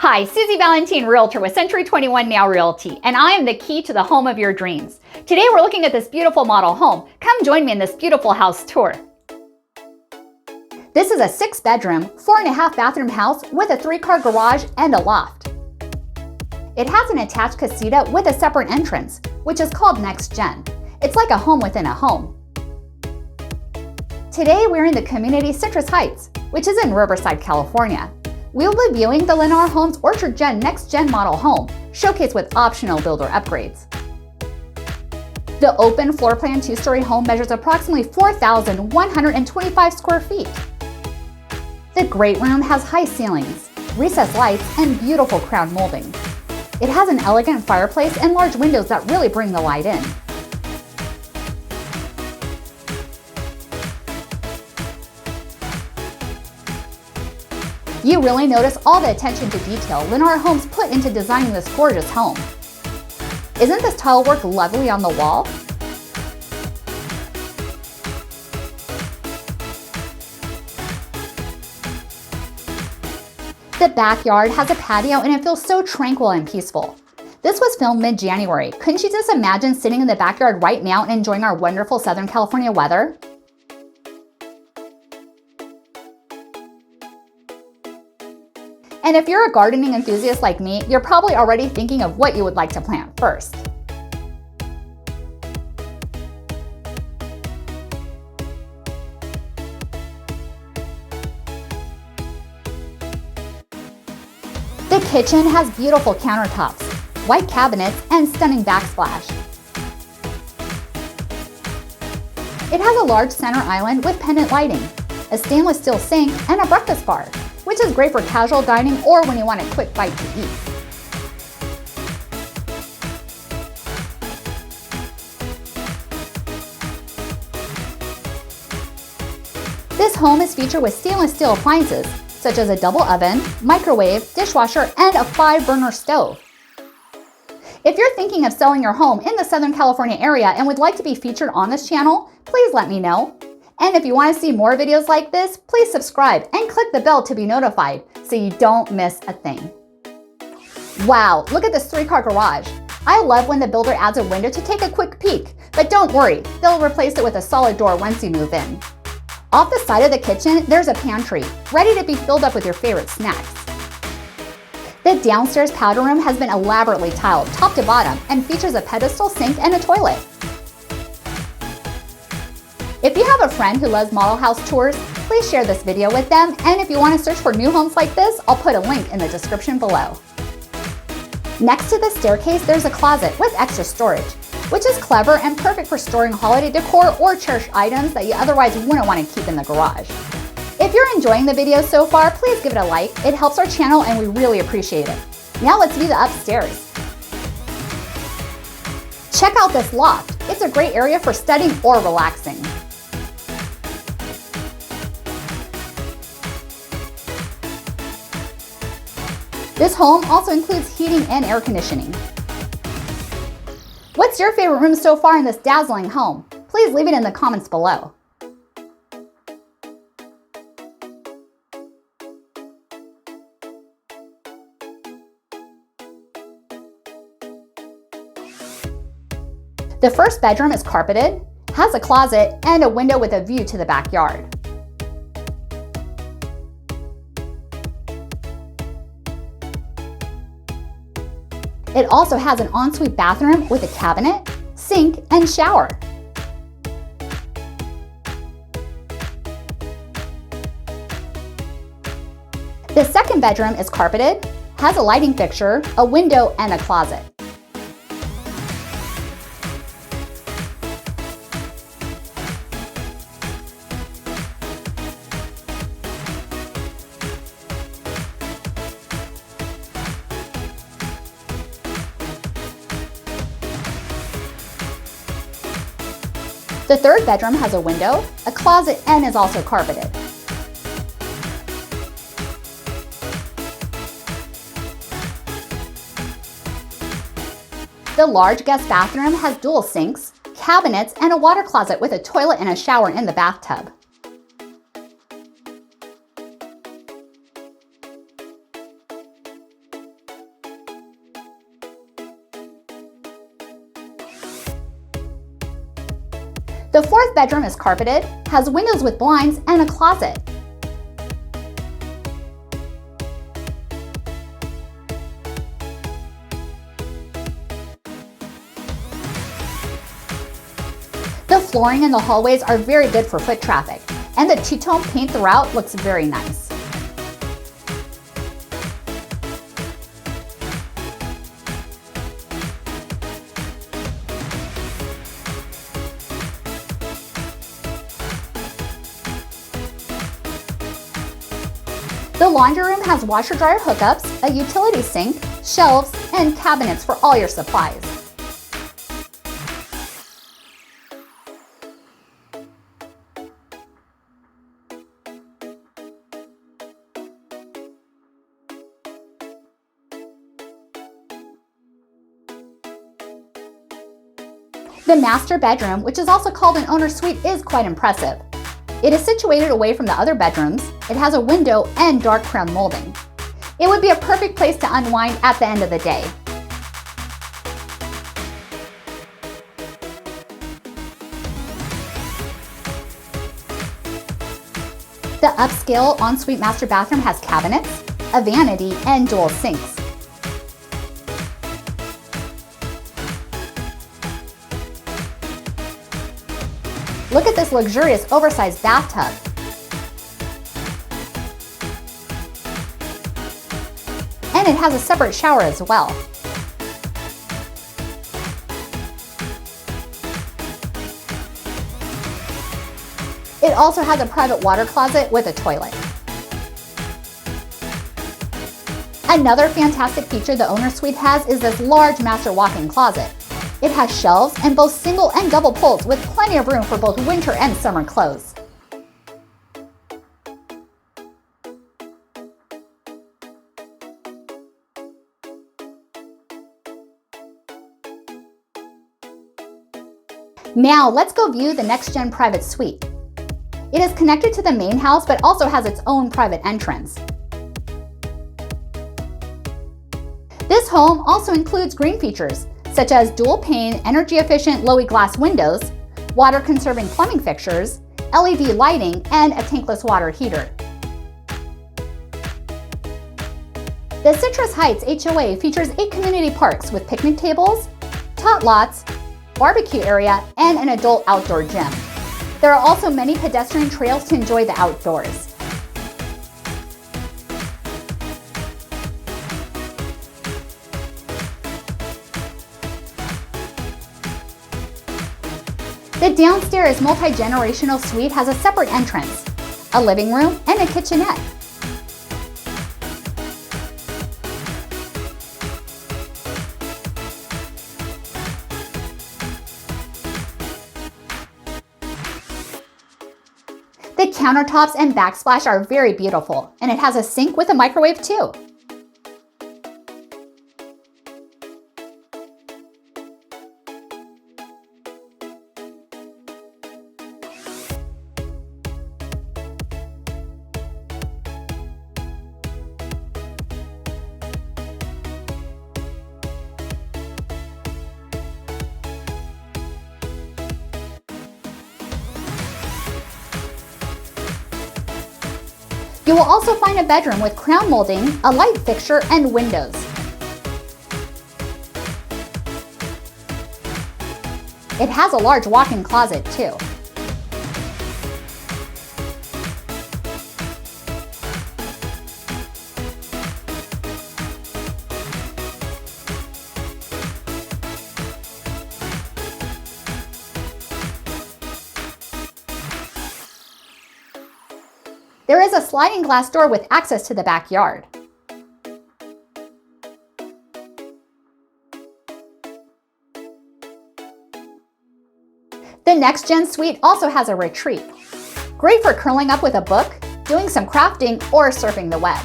Hi, Susie Valentine, Realtor with Century 21 Now Realty, and I am the key to the home of your dreams. Today we're looking at this beautiful model home. Come join me in this beautiful house tour. This is a 6-bedroom, 4.5 bathroom house with a 3-car garage and a loft. It has an attached casita with a separate entrance, which is called NextGen. It's like a home within a home. Today we're in the community Citrus Heights, which is in Riverside, California. We'll be viewing the Lennar Homes Orchard Gen NextGen model home, showcased with optional builder upgrades. The open floor plan 2-story home measures approximately 4,125 square feet. The great room has high ceilings, recessed lights, and beautiful crown molding. It has an elegant fireplace and large windows that really bring the light in. You really notice all the attention to detail Lennar Homes put into designing this gorgeous home. Isn't this tile work lovely on the wall? The backyard has a patio and it feels so tranquil and peaceful. This was filmed mid-January. Couldn't you just imagine sitting in the backyard right now and enjoying our wonderful Southern California weather? And if you're a gardening enthusiast like me, you're probably already thinking of what you would like to plant first. The kitchen has beautiful countertops, white cabinets, and stunning backsplash. It has a large center island with pendant lighting, a stainless steel sink, and a breakfast bar, which is great for casual dining or when you want a quick bite to eat. This home is featured with stainless steel appliances, such as a double oven, microwave, dishwasher, and a 5-burner stove. If you're thinking of selling your home in the Southern California area and would like to be featured on this channel, please let me know. And if you want to see more videos like this, please subscribe and click the bell to be notified so you don't miss a thing. Wow, look at this 3-car garage. I love when the builder adds a window to take a quick peek, but don't worry, they'll replace it with a solid door once you move in. Off the side of the kitchen, there's a pantry, ready to be filled up with your favorite snacks. The downstairs powder room has been elaborately tiled top to bottom and features a pedestal sink and a toilet. If you have a friend who loves model house tours, please share this video with them, and if you want to search for new homes like this, I'll put a link in the description below. Next to the staircase, there's a closet with extra storage, which is clever and perfect for storing holiday decor or cherished items that you otherwise wouldn't want to keep in the garage. If you're enjoying the video so far, please give it a like. It helps our channel and we really appreciate it. Now let's view the upstairs. Check out this loft. It's a great area for studying or relaxing. This home also includes heating and air conditioning. What's your favorite room so far in this dazzling home? Please leave it in the comments below. The first bedroom is carpeted, has a closet, and a window with a view to the backyard. It also has an ensuite bathroom with a cabinet, sink, and shower. The second bedroom is carpeted, has a lighting fixture, a window, and a closet. The third bedroom has a window, a closet, and is also carpeted. The large guest bathroom has dual sinks, cabinets, and a water closet with a toilet and a shower in the bathtub. The fourth bedroom is carpeted, has windows with blinds, and a closet. The flooring in the hallways are very good for foot traffic, and the two-tone paint throughout looks very nice. The laundry room has washer-dryer hookups, a utility sink, shelves, and cabinets for all your supplies. The master bedroom, which is also called an owner's suite, is quite impressive. It is situated away from the other bedrooms. It has a window and dark crown molding. It would be a perfect place to unwind at the end of the day. The upscale ensuite master bathroom has cabinets, a vanity, and dual sinks. Look at this luxurious oversized bathtub. And it has a separate shower as well. It also has a private water closet with a toilet. Another fantastic feature the owner's suite has is this large master walk-in closet. It has shelves and both single and double pulls with plenty of room for both winter and summer clothes. Now let's go view the NextGen private suite. It is connected to the main house but also has its own private entrance. This home also includes green features, such as dual-pane, energy-efficient Low-E glass windows, water-conserving plumbing fixtures, LED lighting, and a tankless water heater. The Citrus Heights HOA features 8 community parks with picnic tables, tot lots, barbecue area, and an adult outdoor gym. There are also many pedestrian trails to enjoy the outdoors. The downstairs multi-generational suite has a separate entrance, a living room, and a kitchenette. The countertops and backsplash are very beautiful, and it has a sink with a microwave too. You will also find a bedroom with crown molding, a light fixture, and windows. It has a large walk-in closet too. There is a sliding glass door with access to the backyard. The NextGen suite also has a retreat. Great for curling up with a book, doing some crafting, or surfing the web.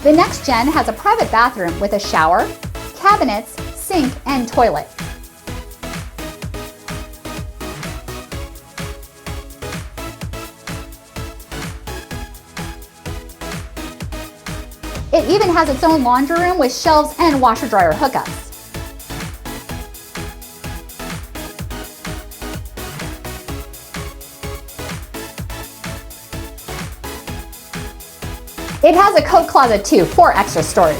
The NextGen has a private bathroom with a shower, cabinets, sink, and toilet. even has its own laundry room with shelves and washer dryer hookups. It has a coat closet too for extra storage.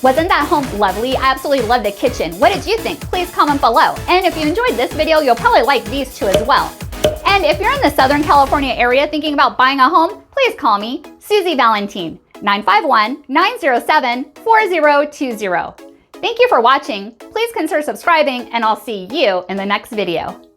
Wasn't that home lovely? I absolutely love the kitchen. What did you think? Please comment below. And if you enjoyed this video, you'll probably like these two as well. And if you're in the Southern California area thinking about buying a home, please call me, Susie Valentine, 951-907-4020. Thank you for watching. Please consider subscribing, and I'll see you in the next video.